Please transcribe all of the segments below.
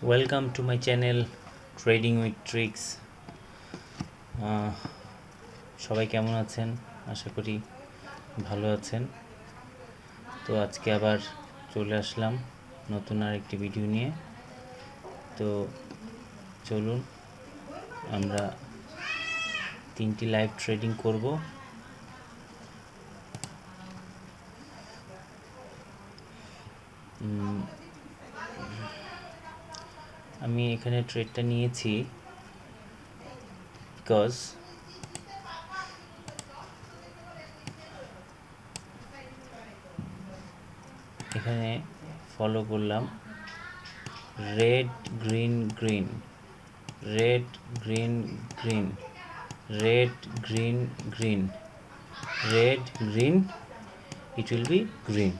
Welcome to my channel trading with tricks. সবাই কেমন আছেন? আশা করি ভালো আছেন। তো আজকে আবার চলে আসলাম নতুন আরেকটি ভিডিও নিয়ে। তো চলুন আমরা 3টি লাইভ ট্রেডিং করব। আমি এখানে ট্রেডটা নিয়েছি বিকজ এখানে ফলো করলাম red green green, red green green, red green green, red green, it will be green.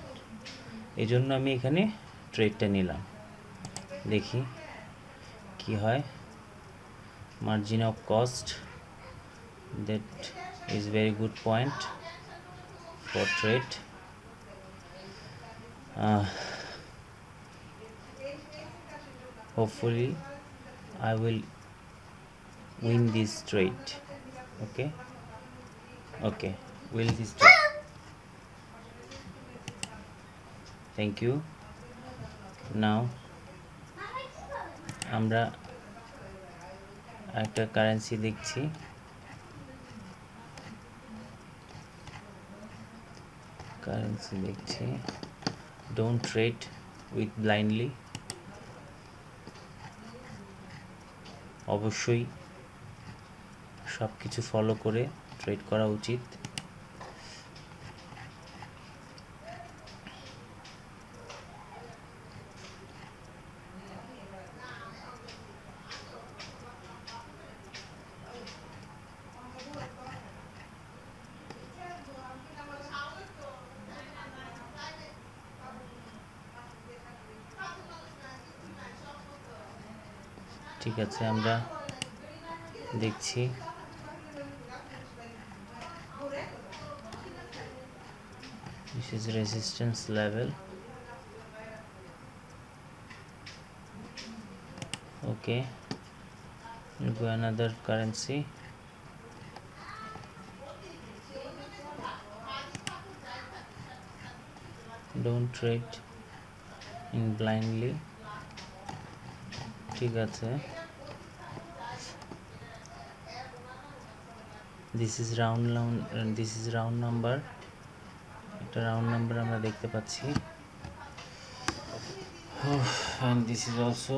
এই জন্য আমি এখানে ট্রেডটা নিলাম। দেখি কি হয়। Margin of cost, that is very good point for trade. Hopefully I will win this trade. Okay, win this trade. Thank you. Now আমরা একটা কারেন্সি দেখছি। Don't trade with blindly. অবশ্যই সব কিছু ফলো করে ট্রেড করা উচিত। ঠিক আছে, আমরা দেখছি this is resistance level. Okay, we'll go another currency. Don't trade in blindly. ঠিক আছে, this is round number. একটা রাউন্ড নাম্বার আমরা দেখতে পাচ্ছি। And this is also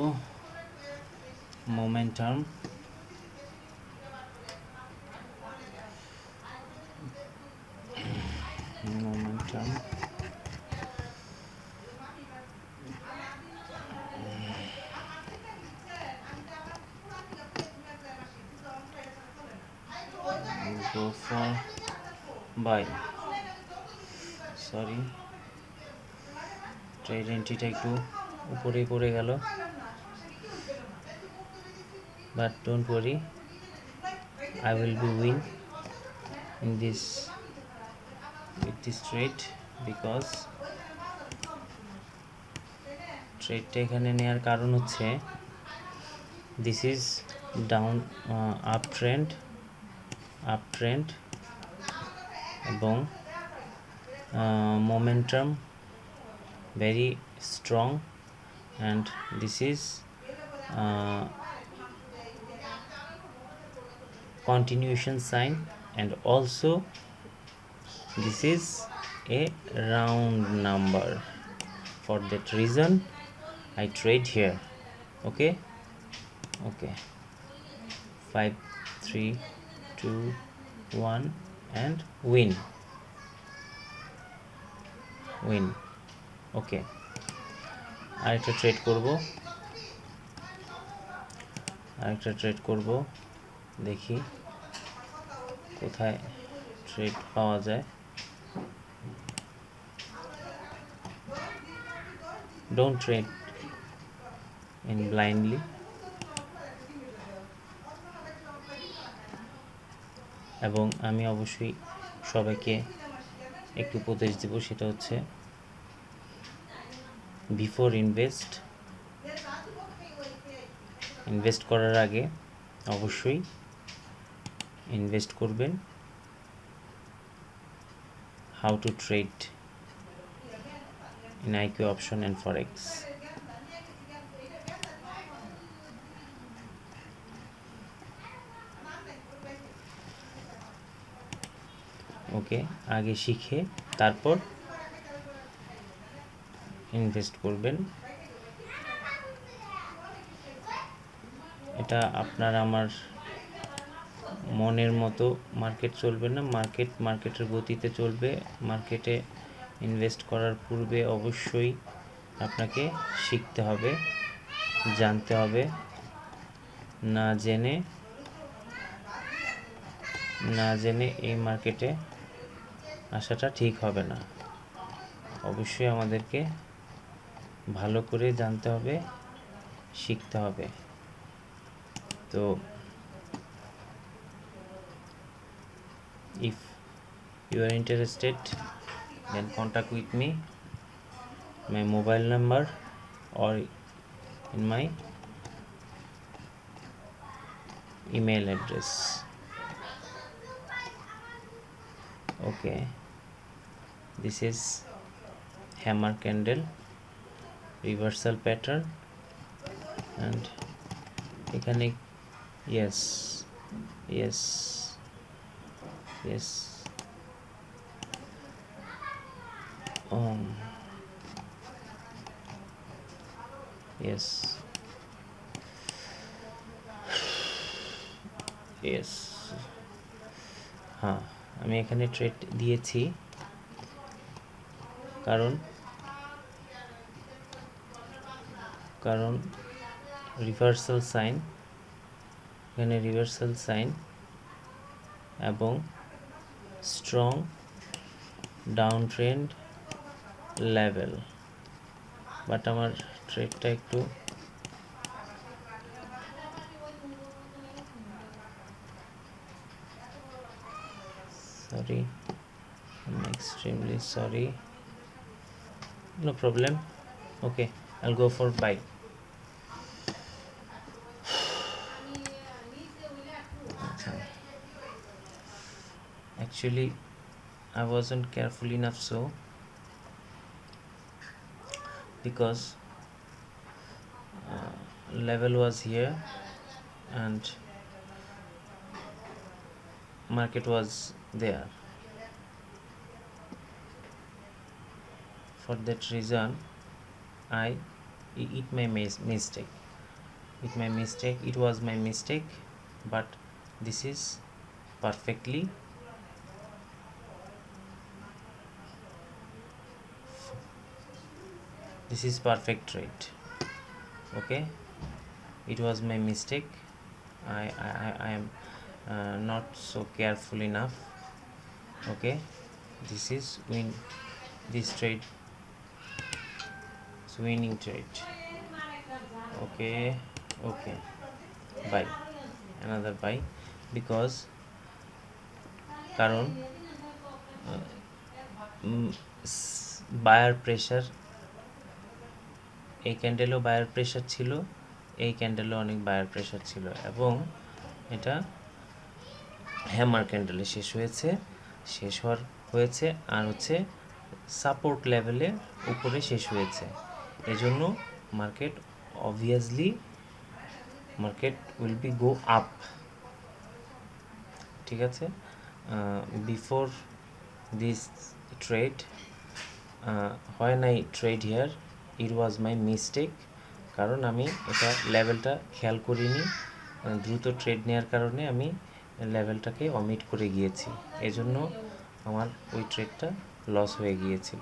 momentum. We'll go for buy. Sorry, trade এন্ট্রিটা একটু উপরে পড়ে গেল, but don't worry, I will be win in this with this trade because ট্রেডটা এখানে নেওয়ার কারণ হচ্ছে this is down uptrend এবং momentum very strong, and this is continuation sign, and also this is a round number. For that reason I trade here. Okay, 5 3 2 1 and win. ওকে, আরেকটা trade করব। দেখি কোথায় trade পাওয়া যায়। Don't trade in blindly. এবং আমি অবশ্যই সবাইকে একটু উপদেশ দেব, সেটা হচ্ছে before invest ইনভেস্ট করার আগে অবশ্যই ইনভেস্ট করবেন how to trade in IQ option and forex. Okay, আগে শিখে তারপর ইনভেস্ট করবেন। এটা আপনার আমার মনের মতো মার্কেট চলবে না, মার্কেটের গতিতে চলবে। মার্কেটে ইনভেস্ট করার পূর্বে অবশ্যই আপনাকে শিখতে হবে, জানতে হবে। না জেনে এই মার্কেটে আসাটা ঠিক হবে না। অবশ্যই আমাদেরকে ভালো করে জানতে হবে, শিখতে হবে। তো if you are interested, then contact with me, my mobile number or in my email address. Okay, this is hammer candle reversal pattern, and এখানে yes yes yes yes yes হ্যাঁ, আমি এখানে ট্রেড দিয়েছি কারণ রিভার্সাল সাইন, এখানে reversal sign এবং strong down trend level. But আমার ট্রেডটা একটু sorry, I'm extremely sorry, no problem. Okay, I'll go for buy. Actually I wasn't careful enough, so because level was here and market was there. For that reason it was my mistake, but this is perfect trade. Okay, it was my mistake. I am not so careful enough. Okay, this is this trade is winning trade. Okay, buy, another buy, because কারণ buyer pressure, এই ক্যান্ডেলও buyer pressure ছিল, এই ক্যান্ডেলও অনেক buyer pressure ছিল, এবং এটা hammer ক্যান্ডেলে শেষ হয়েছে আর হচ্ছে সাপোর্ট লেভেলের উপরে শেষ হয়েছে। এজন্য market will be go up. ঠিক আছে, before this trade when I trade here, it was my mistake, কারণ আমি এটা লেভেলটা খেয়াল করিনি। দ্রুত ট্রেড নেওয়ার কারণে আমি লেভেলটাকে অমিট করে গিয়েছি, এজন্য আমার ওই ট্রেডটা লস হয়ে গিয়েছিল।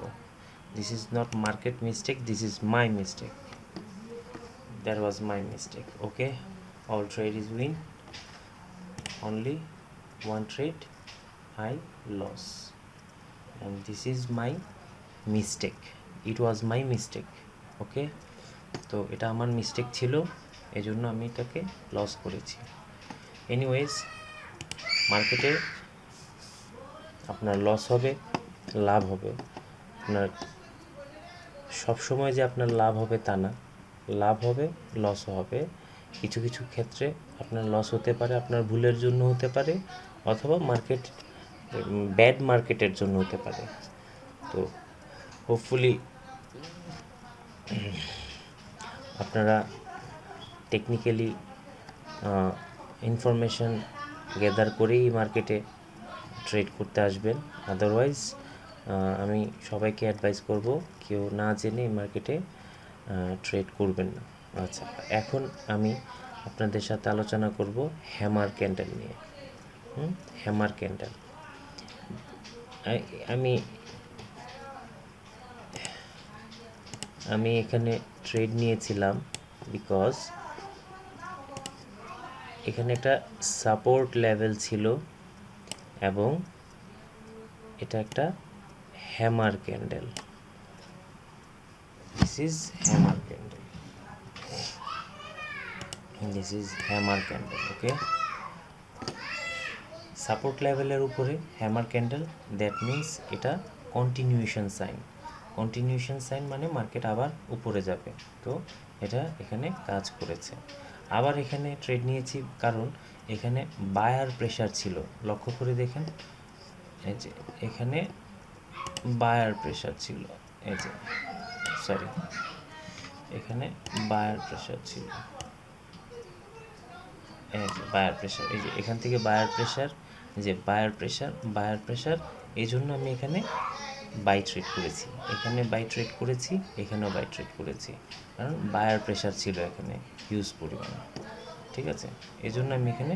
This is not market mistake, this is my mistake, that was my mistake. Okay, all trade is win, only one trade I lost, and this is my mistake, it was my mistake. ওকে, তো এটা আমার mistake ছিল, এজন্য আমি এটাকে loss করেছি। Anyways, মার্কেটে আপনার লস হবে, লাভ হবে। আপনার সবসময় যে আপনার লাভ হবে তা না, লাভ হবে, লসও হবে। কিছু কিছু ক্ষেত্রে আপনার লস হতে পারে, আপনার ভুলের জন্য হতে পারে, অথবা মার্কেট ব্যাড মার্কেটের জন্য হতে পারে। তো হোপফুলি আপনারা টেকনিক্যালি ইনফরমেশন গ্যাদার করেই মার্কেটে ট্রেড করতে আসবেন। আদারওয়াইজ আমি সবাইকে অ্যাডভাইস করব কেউ না জেনে এই মার্কেটে ট্রেড করবেন না। আচ্ছা, এখন আমি আপনাদের সাথে আলোচনা করব হ্যামার ক্যান্ডেল নিয়ে। হ্যামার ক্যান্ডেল আমি আমি এখানে ট্রেড নিয়েছিলাম বিকজ এখানে একটা সাপোর্ট লেভেল ছিল এবং এটা একটা hammer candle. This is hammer candle, this is hammer candle. Okay, support লেভেলের উপরে হ্যামার ক্যান্ডেল, দ্যাট মিন্স এটা কন্টিনিউশন সাইন। কন্টিনিউশন সাইন মানে মার্কেট আবার উপরে যাবে। তো এটা এখানে কাজ করেছে। আবার এখানে ট্রেড নিয়েছি কারণ এখানে বায়ার প্রেশার ছিল। লক্ষ্য করে দেখেন, এই যে এখানে বায়ার প্রেশার ছিল, এই যে সরি এখানে বায়ার প্রেশার ছিল, এই যে বায়ার প্রেশার, এই যে এখান থেকে বায়ার প্রেশার, যে বায়ার প্রেশার, এই জন্য আমি এখানে বাই ট্রেড করেছি, এখানে বাই ট্রেড করেছি, এখানেও বাই ট্রেড করেছি, কারণ বায়ার প্রেশার ছিল এখানে হিউজ পরিমাণে। ঠিক আছে, এই জন্য আমি এখানে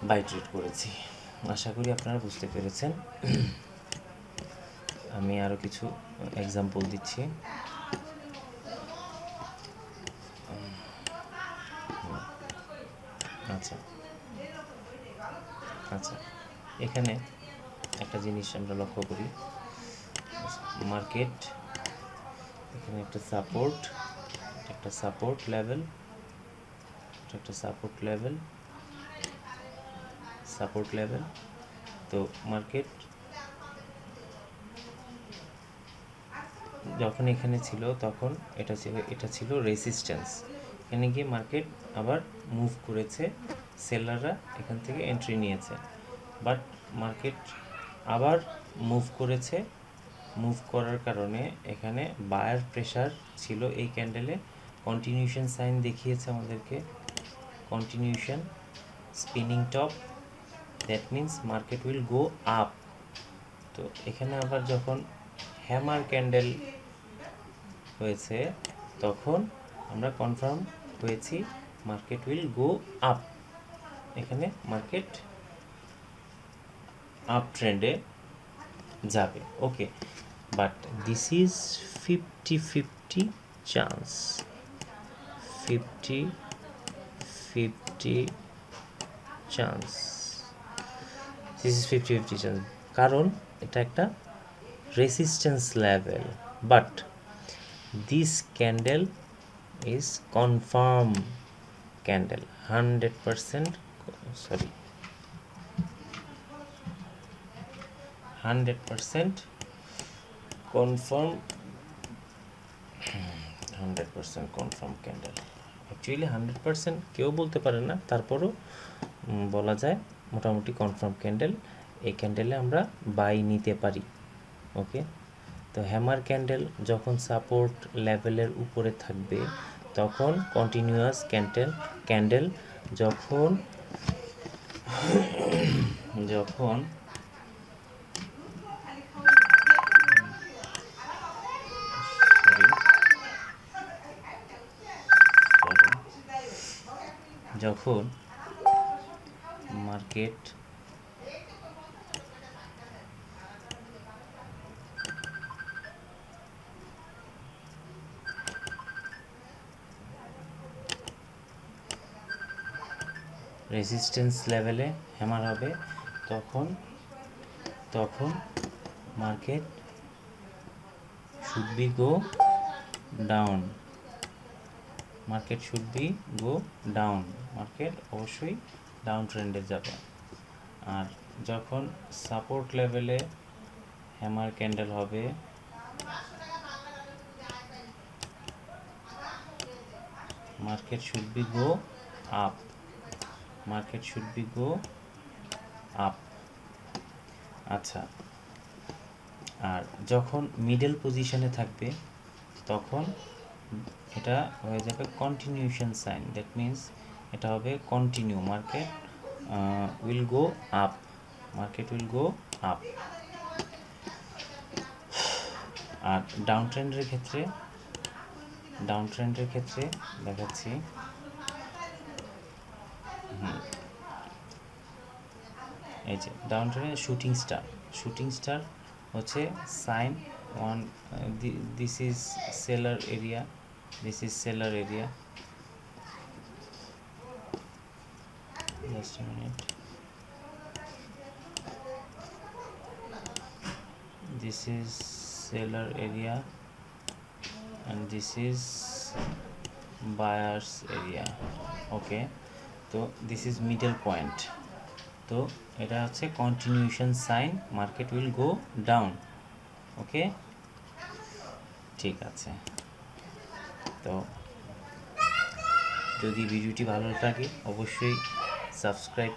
বাই ট্রেড করেছি। আশা করি আপনারা বুঝতে পেরেছেন। আমি আরও কিছু এক্সাম্পল দিচ্ছি। আচ্ছা আচ্ছা, এখানে একটা জিনিস আমরা লক্ষ্য করি, মার্কেট এখানে একটা সাপোর্ট লেভেল, তো মার্কেট যখন এখানে ছিল তখন এটা ছিল রেজিস্ট্যান্স। এখানে গিয়ে মার্কেট আবার মুভ করেছে, সেলাররা এখান থেকে এন্ট্রি নিয়েছে, বাট মার্কেট আবার মুভ করেছে। মুভ করার কারণে এখানে বায়ার প্রেশার ছিল এই ক্যান্ডেলে, কন্টিনিউশন সাইন দেখিয়েছে আমাদেরকে, continuation spinning top, that means market will go up. তো এখানে আবার যখন হ্যামার ক্যান্ডেল হয়েছে তখন আমরা কনফার্ম হয়েছি মার্কেট উইল গো আপ, এখানে মার্কেট আপ ট্রেন্ডে যাবে। Okay, but this is 50-50 chance, 50-50 chance, this is 50-50 chance, কারণ এটা একটা resistance level. But this candle is confirm candle, 100%, sorry 100% confirm, 100% confirm candle. Actually 100% কেউ বলতে পারে না, তারপরও বলা যায় মোটামুটি কনফার্ম ক্যান্ডেল। এই ক্যান্ডেলে আমরা বাই নিতে পারি। ওকে, তো হ্যামার ক্যান্ডেল যখন সাপোর্ট লেভেলের উপরে থাকবে তখন কন্টিনিউয়াস ক্যান্ডেল যখন মার্কেট রেজিস্ট্যান্স লেভেলে হ্যামার হবে তখন market should be go down, market অবশ্যই ডাউন ট্রেন্ডে যাবে। আর যখন সাপোর্ট লেভেলে হ্যামার ক্যান্ডেল হবে market should be go up, market should be go up. আচ্ছা, আর যখন মিডল পজিশনে থাকবে তখন এটা হয়ে যাবে কন্টিনিউশন সাইন, দ্যাট মিন্স এটা হবে continue, market will go up, market will go up. আর ডাউন ট্রেন্ডের ক্ষেত্রে, ডাউন ট্রেন্ডের ক্ষেত্রে দেখাচ্ছি, এই যে ডাউন ট্রেন্ডে শুটিং স্টার, শুটিং স্টার হচ্ছে sign one, this is seller area, this is seller area, just a minute, this is seller area and this is buyers area, okay. তো দিস ইজ মিডল পয়েন্ট, তো এটা হচ্ছে continuation sign, market will go down, okay, ঠিক আছে। তো যদি ভিডিওটি ভালো লাগে অবশ্যই সাবস্ক্রাইব,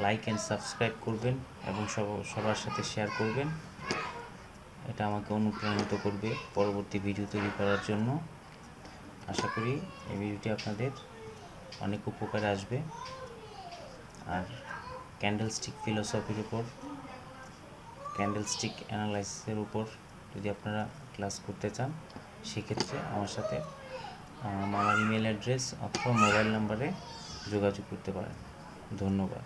লাইক অ্যান্ড সাবস্ক্রাইব করবেন এবং সবার সাথে শেয়ার করবেন, এটা আমাকে অনুপ্রাণিত করবে পরবর্তী ভিডিও তৈরি করার জন্য। আশা করি এই ভিডিওটি আপনাদের অনেক উপকারে আসবে। আর ক্যান্ডেলস্টিক ফিলোসফির উপর, ক্যান্ডেলস্টিক অ্যানালাইসিসের উপর যদি আপনারা ক্লাস করতে চান সেক্ষেত্রে আমার সাথে আমার ইমেল অ্যাড্রেস অথবা মোবাইল নাম্বারে যোগাযোগ করতে পারেন। ধন্যবাদ।